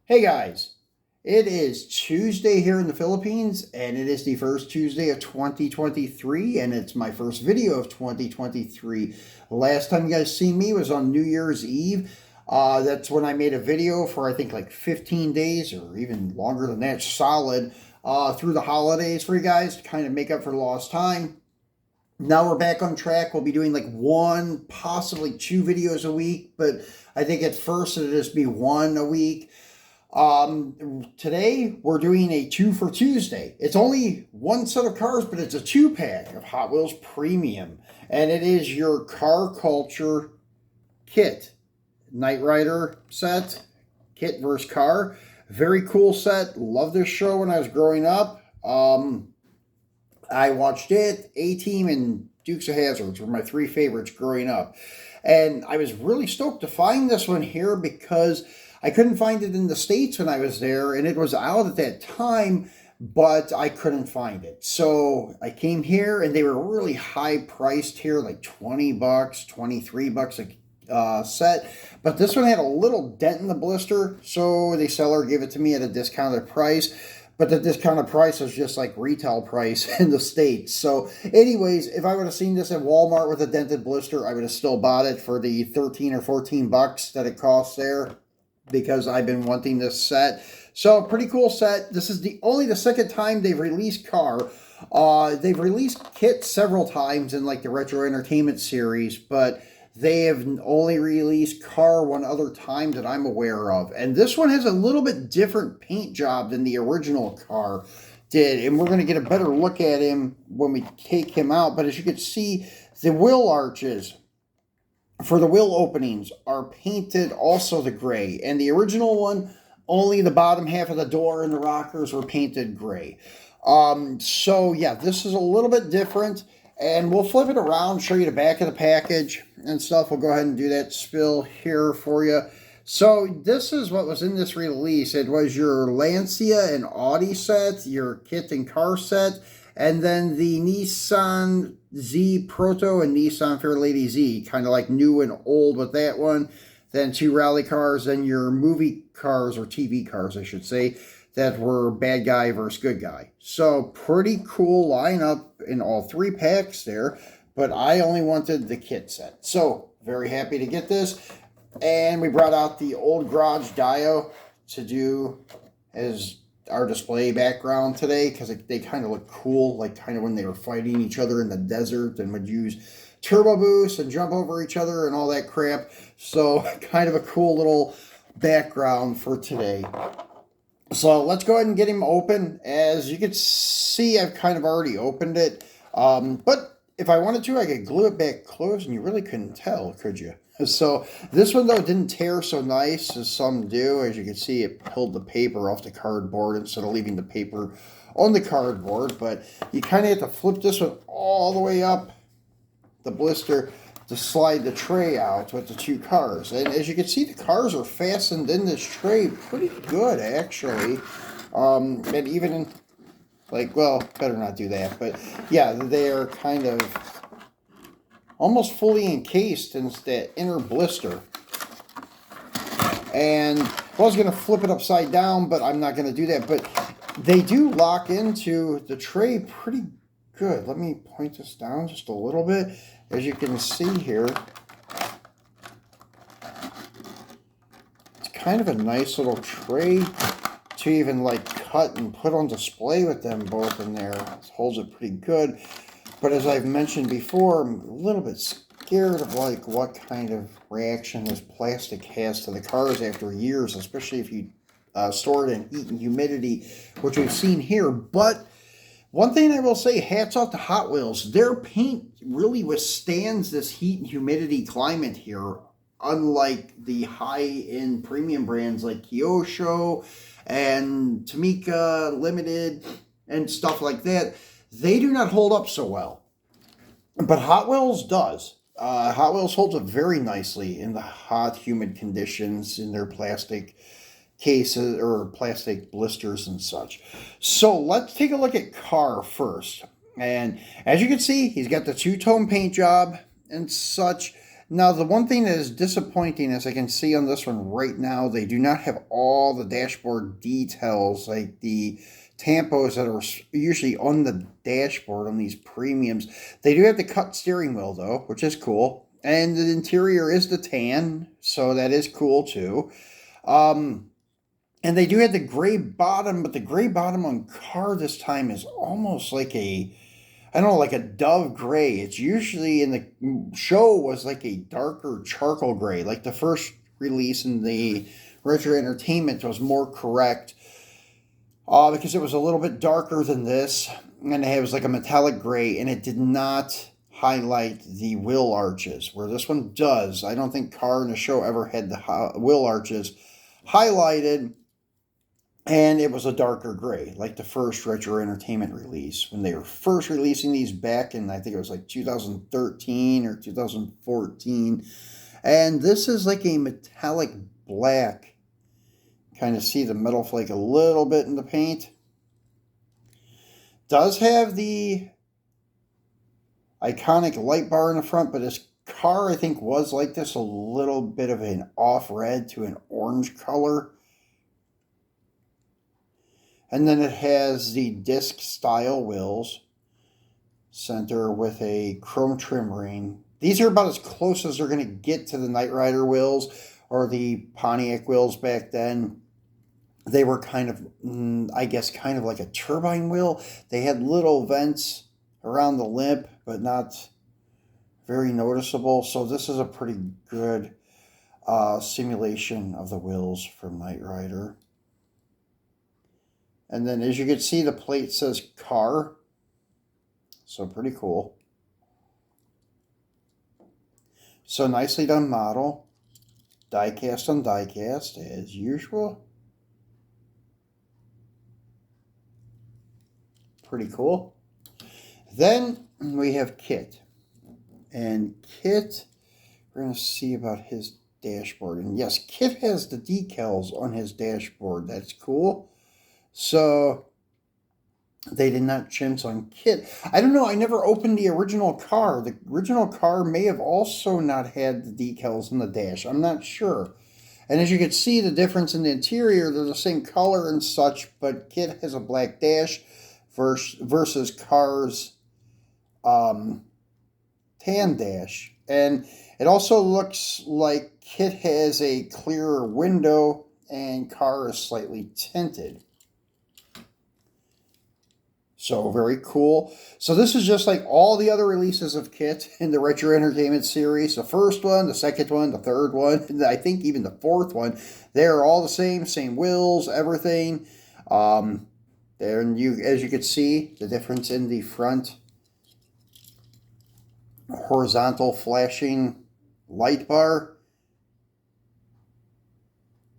Hey guys, it is Tuesday here in the Philippines, and it is the first Tuesday of 2023, and it's my first video of 2023. Last time you guys seen me was on New Year's Eve. That's when I made a video for I think like 15 days or even longer than that, solid, through the holidays for you guys to kind of make up for lost time. Now we're back on track. We'll be doing like one, possibly two videos a week, but I think at first it'll just be one a week. Today we're doing a 2 for Tuesday. It's only one set of cars, but it's a 2-pack of Hot Wheels Premium. And it is your car culture Kitt Knight Rider set. Kitt versus Karr. Very cool set. Loved this show when I was growing up. I watched it, A-Team, and Dukes of Hazzards were my three favorites growing up. And I was really stoked to find this one here because I couldn't find it in the States when I was there, and it was out at that time, but I couldn't find it. So I came here, and they were really high priced here, like $20, $23 a set. But this one had a little dent in the blister, so the seller gave it to me at a discounted price. But the discounted price was just like retail price in the States. So anyways, if I would have seen this at Walmart with a dented blister, I would have still bought it for the 13 or 14 bucks that it costs there, because I've been wanting this set. So pretty cool set. This is only the second time they've released Karr. They've released Kitt several times in like the Retro Entertainment series, but they have only released Karr one other time that I'm aware of. And this one has a little bit different paint job than the original Karr did. And we're going to get a better look at him when we take him out. But as you can see, the wheel arches for the wheel openings are painted also the gray. And the original one, only the bottom half of the door and the rockers were painted gray. So yeah, this is a little bit different. And we'll flip it around, show you the back of the package and stuff. We'll go ahead and do that spill here for you. So this is what was in this release. It was your Lancia and Audi set, your Kitt and Karr set, and then the Nissan Z Proto and Nissan Fairlady Z, kind of like new and old with that one. Then two rally cars, then your movie cars, or TV cars, I should say, that were bad guy versus good guy. So pretty cool lineup in all three packs there, but I only wanted the Kitt set. So very happy to get this. And we brought out the old garage Dio to do as our display background today, because they kind of look cool, like kind of when they were fighting each other in the desert and would use turbo boost and jump over each other and all that crap. So kind of a cool little background for today. So let's go ahead and get him open. As you can see, I've kind of already opened it. But if I wanted to, I could glue it back closed, and you really couldn't tell, could you? So this one, though, didn't tear so nice as some do. As you can see, it pulled the paper off the cardboard instead of leaving the paper on the cardboard. But you kind of have to flip this one all the way up the blister to slide the tray out with the two cars. And as you can see, the cars are fastened in this tray pretty good, actually. And even in, like, well, better not do that. But yeah, they're kind of almost fully encased in that inner blister. And I was going to flip it upside down, but I'm not going to do that. But they do lock into the tray pretty good. Let me point this down just a little bit. As you can see here, it's kind of a nice little tray to even like cut and put on display with them both in there. It holds it pretty good. But as I've mentioned before, I'm a little bit scared of like what kind of reaction this plastic has to the cars after years, especially if you store it in heat and humidity, which we've seen here. But one thing I will say, hats off to Hot Wheels. Their paint really withstands this heat and humidity climate here, unlike the high-end premium brands like Kyosho and Tamika Limited and stuff like that. They do not hold up so well. But Hot Wheels does. Hot Wheels holds up very nicely in the hot, humid conditions in their plastic cases or plastic blisters and such. So let's take a look at Karr first. And as you can see, he's got the two-tone paint job and such. Now, the one thing that is disappointing, as I can see on this one right now, they do not have all the dashboard details like the tampos that are usually on the dashboard on these premiums. They do have the cut steering wheel, though, which is cool. And the interior is the tan, so that is cool, too. And they do have the gray bottom, but the gray bottom on Karr this time is almost like I don't know, like a dove gray. It's usually in the show was like a darker charcoal gray. Like the first release in the Retro Entertainment was more correct because it was a little bit darker than this. And it was like a metallic gray, and it did not highlight the wheel arches, where this one does. I don't think Karr in the show ever had the wheel arches highlighted. And it was a darker gray, like the first Retro Entertainment release. When they were first releasing these back in, I think it was like 2013 or 2014. And this is like a metallic black. Kind of see the metal flake a little bit in the paint. Does have the iconic light bar in the front, but this car, I think, was like this, a little bit of an off red to an orange color. And then it has the disc style wheels, center with a chrome trim ring. These are about as close as they're going to get to the Knight Rider wheels or the Pontiac wheels back then. They were kind of, I guess, kind of like a turbine wheel. They had little vents around the lip, but not very noticeable. So this is a pretty good simulation of the wheels from Knight Rider. And then, as you can see, the plate says Karr. So pretty cool. So nicely done model. Diecast on diecast, as usual. Pretty cool. Then we have Kitt. And Kitt, we're going to see about his dashboard. And yes, Kitt has the decals on his dashboard. That's cool. So they did not chintz on Kitt. I don't know. I never opened the original Karr. The original Karr may have also not had the decals in the dash. I'm not sure. And as you can see, the difference in the interior, they're the same color and such, but Kitt has a black dash versus Karr's tan dash. And it also looks like Kitt has a clearer window and Karr is slightly tinted. So very cool. So this is just like all the other releases of Kitt in the Retro Entertainment series. The first one, the second one, the third one, and I think even the fourth one. They're all the same wheels, everything. There, and as you can see, the difference in the front horizontal flashing light bar.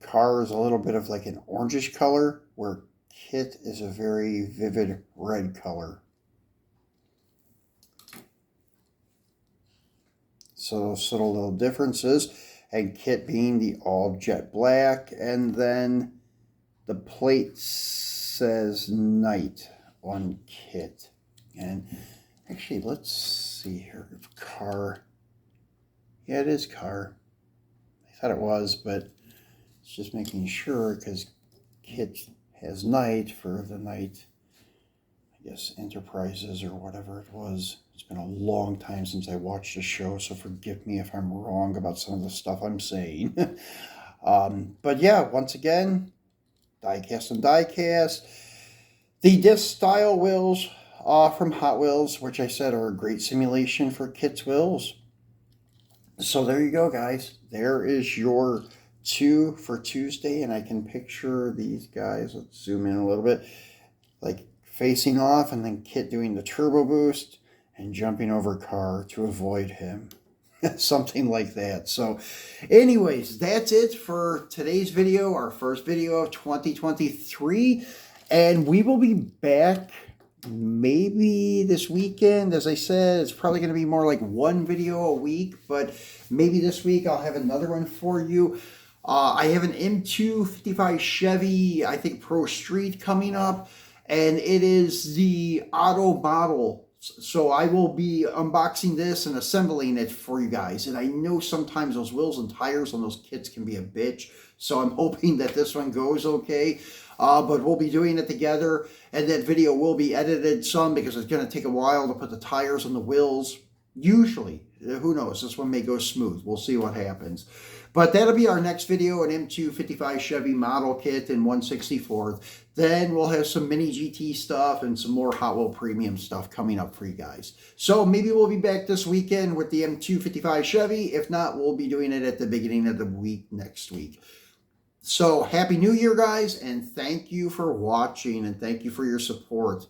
Karr is a little bit of like an orangish color, where Kitt is a very vivid red color. So subtle little differences. And Kitt being the all jet black. And then the plate says Knight on Kitt. And actually, let's see here. Karr. Yeah, it is Karr. I thought it was, but it's just making sure because Kitt has Knight for the Knight, I guess, Enterprises or whatever it was. It's been a long time since I watched the show, so forgive me if I'm wrong about some of the stuff I'm saying. But yeah, once again, diecast and diecast. The disc style wheels from Hot Wheels, which I said are a great simulation for Kitt's wheels. So there you go, guys. There is your 2 for Tuesday, and I can picture these guys. Let's zoom in a little bit, like facing off, and then Kitt doing the turbo boost and jumping over Karr to avoid him. Something like that. So anyways, that's it for today's video, our first video of 2023, and we will be back maybe this weekend. As I said, it's probably going to be more like one video a week, but maybe this week I'll have another one for you. I have an M255 Chevy, I think, Pro Street coming up, and it is the auto model So I will be unboxing this and assembling it for you guys. And I know sometimes those wheels and tires on those kits can be a bitch. So I'm hoping that this one goes okay. But we'll be doing it together. And that video will be edited some because it's going to take a while to put the tires on the wheels. Usually, who knows, this one may go smooth. We'll see what happens. But that'll be our next video, an M255 Chevy model kit in 1/64. Then we'll have some mini GT stuff and some more Hot Wheel Premium stuff coming up for you guys. So maybe we'll be back this weekend with the M255 Chevy. If not, we'll be doing it at the beginning of the week next week. So Happy New Year, guys, and thank you for watching and thank you for your support.